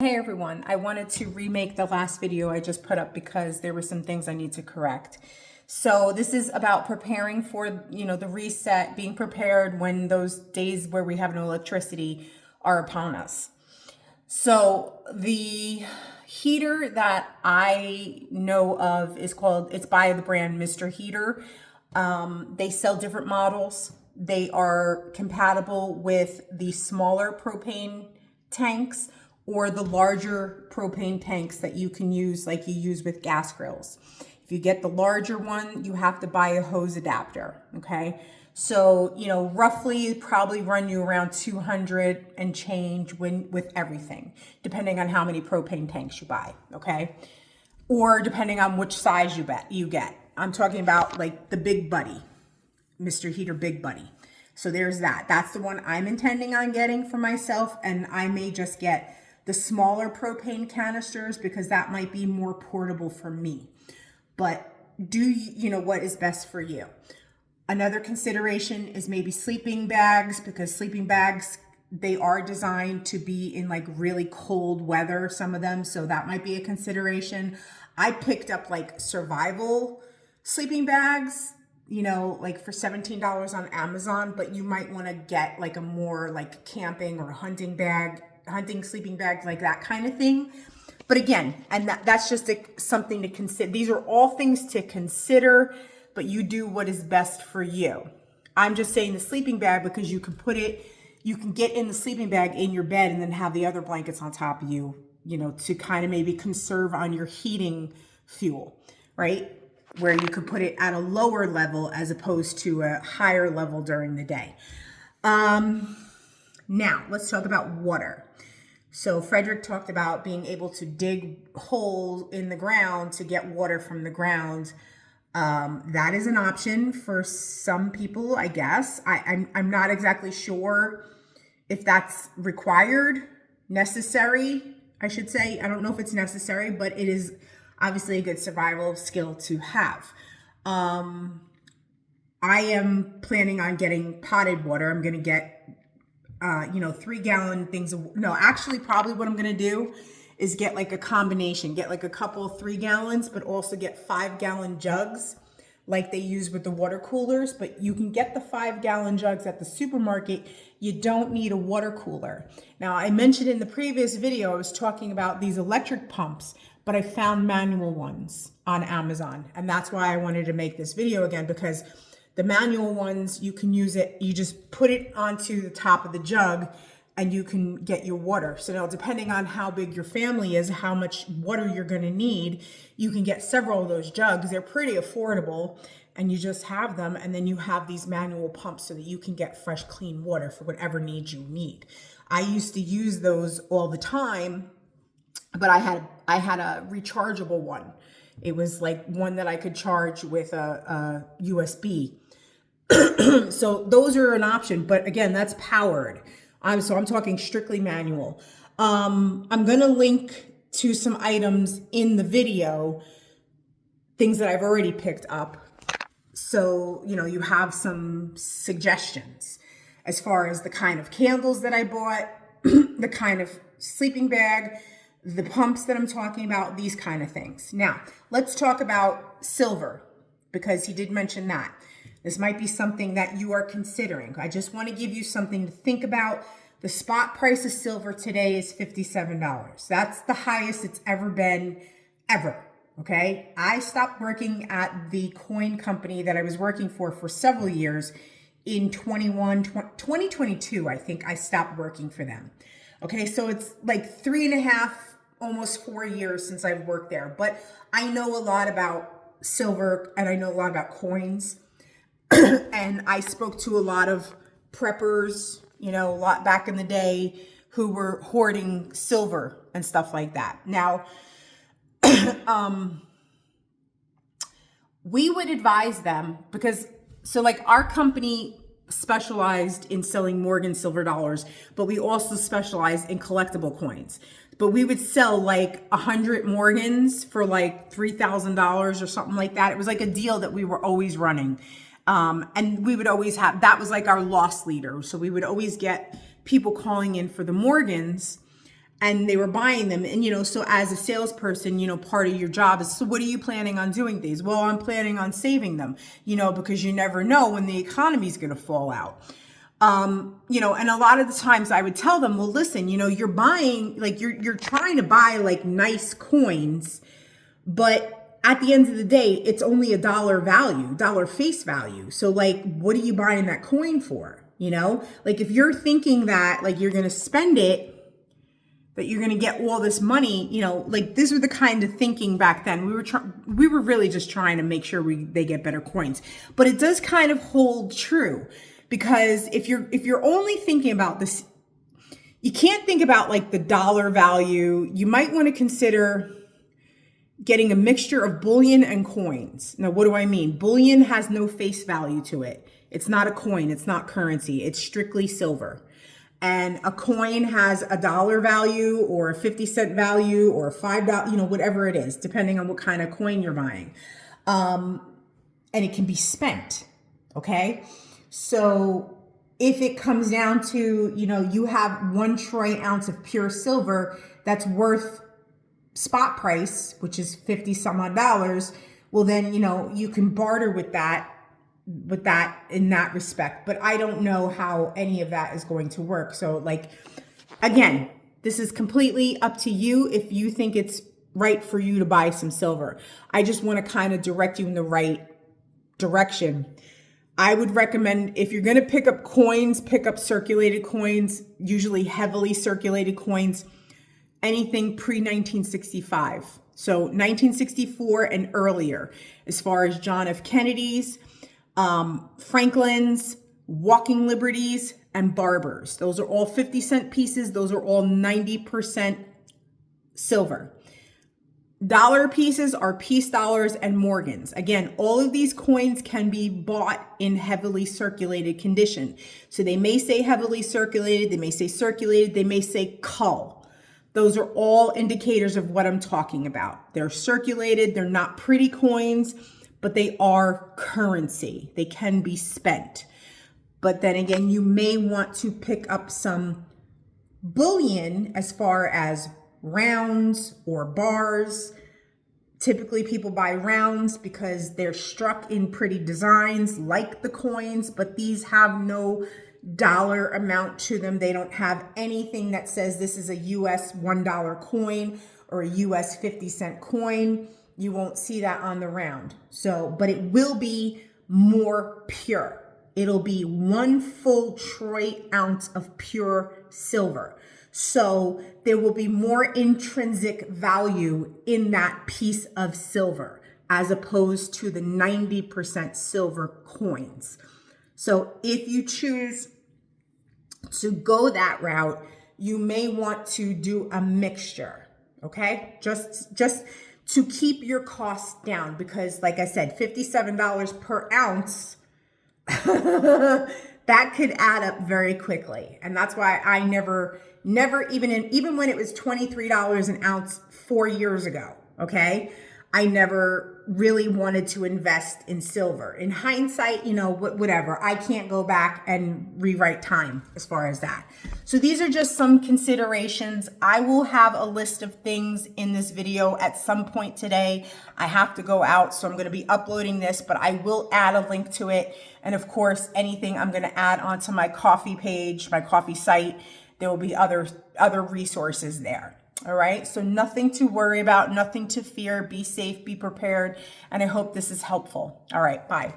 Hey everyone, I wanted to remake the last video I just put up because there were some things I need to correct. So this is about preparing for, the reset, being prepared when those days where we have no electricity are upon us. So the heater that I know of it's by the brand Mr. Heater. They sell different models. They are compatible with the smaller propane tanks or the larger propane tanks that you can use like you use with gas grills. If you get the larger one, you have to buy a hose adapter, okay? So, roughly probably run you around 200 and change with everything, depending on how many propane tanks you buy, okay? Or depending on which size you get. I'm talking about like the Big Buddy, Mr. Heater Big Buddy. So there's that. That's the one I'm intending on getting for myself, and I may just get the smaller propane canisters because that might be more portable for me. But do you know what is best for you? Another consideration is maybe sleeping bags, because sleeping bags, they are designed to be in like really cold weather, some of them. So that might be a consideration. I picked up like survival sleeping bags, like for $17 on Amazon, but you might want to get like a more like camping or hunting sleeping bag, like that kind of thing. But again, and that's just something to consider. These are all things to consider, but you do what is best for you. I'm just saying the sleeping bag because you can get in the sleeping bag in your bed and then have the other blankets on top of you, to kind of maybe conserve on your heating fuel, right? Where you could put it at a lower level as opposed to a higher level during the day. Now let's talk about water. So Frederick talked about being able to dig holes in the ground to get water from the ground. That is an option for some people, I guess. I'm not exactly sure if that's necessary, I should say. I don't know if it's necessary, but it is obviously a good survival skill to have. I am planning on getting potted water. I'm going to get 3-gallon things. Actually, probably what I'm going to do is get like a combination, get like a couple 3 gallons, but also get 5-gallon jugs like they use with the water coolers. But you can get the 5-gallon jugs at the supermarket. You don't need a water cooler. Now, I mentioned in the previous video, I was talking about these electric pumps, but I found manual ones on Amazon. And that's why I wanted to make this video again, because the manual ones, you can use it, you just put it onto the top of the jug and you can get your water. So now, depending on how big your family is, how much water you're gonna need, you can get several of those jugs. They're pretty affordable, and you just have them, and then you have these manual pumps so that you can get fresh, clean water for whatever needs you need. I used to use those all the time, but I had a rechargeable one. It was like one that I could charge with a USB. So those are an option, but again, that's powered. So I'm talking strictly manual. I'm going to link to some items in the video, things that I've already picked up. So, you have some suggestions as far as the kind of candles that I bought, the kind of sleeping bag, the pumps that I'm talking about, these kind of things. Now, let's talk about silver, because he did mention that. This might be something that you are considering. I just want to give you something to think about. The spot price of silver today is $57. That's the highest it's ever been, ever. Okay? I stopped working at the coin company that I was working for several years. In 2022, I think I stopped working for them. Okay, so it's like 3.5, almost 4 years since I've worked there. But I know a lot about silver, and I know a lot about coins. And I spoke to a lot of preppers, a lot back in the day, who were hoarding silver and stuff like that. Now, we would advise them because, like our company specialized in selling Morgan silver dollars, but we also specialized in collectible coins. But we would sell like 100 Morgans for like $3,000 or something like that. It was like a deal that we were always running. And we would always that was like our loss leader. So we would always get people calling in for the Morgans. and they were buying them. And, so as a salesperson, part of your job is, so what are you planning on doing these? Well, I'm planning on saving them, because you never know when the economy is going to fall out. And a lot of the times I would tell them, well, listen, you're buying, like, you're trying to buy like nice coins, but at the end of the day, it's only dollar face value. So like, what are you buying that coin for? Like if you're thinking that like you're going to spend it, that you're going to get all this money, like this was the kind of thinking back then. We were really just trying to make sure they get better coins, but it does kind of hold true, because if you're only thinking about this, you can't think about like the dollar value. You might want to consider getting a mixture of bullion and coins. Now, what do I mean? Bullion has no face value to it. It's not a coin. It's not currency. It's strictly silver. And a coin has a dollar value or a 50-cent value or a $5, whatever it is, depending on what kind of coin you're buying. And it can be spent. Okay. So if it comes down to, you have 1 troy ounce of pure silver that's worth spot price, which is 50 some odd dollars, well then, you can barter with that in that respect. But I don't know how any of that is going to work. So like, again, this is completely up to you if you think it's right for you to buy some silver. I just want to kind of direct you in the right direction. I would recommend, if you're going to pick up coins, pick up circulated coins, usually heavily circulated coins, anything pre-1965. So 1964 and earlier, as far as John F. Kennedy's, Franklin's, Walking Liberties, and Barbers. Those are all 50-cent pieces. Those are all 90% silver. Dollar pieces are Peace dollars and Morgans. Again, all of these coins can be bought in heavily circulated condition. So they may say heavily circulated, they may say circulated, they may say cull. Those are all indicators of what I'm talking about. They're circulated, they're not pretty coins, but they are currency. They can be spent. But then again, you may want to pick up some bullion as far as rounds or bars. Typically people buy rounds because they're struck in pretty designs like the coins, but these have no dollar amount to them. They don't have anything that says this is a US $1 coin or a US 50-cent coin. You won't see that on the round. So, but it will be more pure. It'll be 1 full troy ounce of pure silver. So there will be more intrinsic value in that piece of silver as opposed to the 90% silver coins. So if you choose to go that route, you may want to do a mixture, okay? Just to keep your costs down, because like I said, $57 per ounce, that could add up very quickly. And that's why I never even when it was $23 an ounce 4 years ago, okay, I never really wanted to invest in silver. In hindsight, whatever, I can't go back and rewrite time as far as that. So these are just some considerations. I will have a list of things in this video at some point today. I have to go out, so I'm going to be uploading this, but I will add a link to it. And of course, anything I'm going to add onto my coffee page, my coffee site, there will be other resources there. All right. So nothing to worry about, nothing to fear. Be safe, be prepared. And I hope this is helpful. All right. Bye.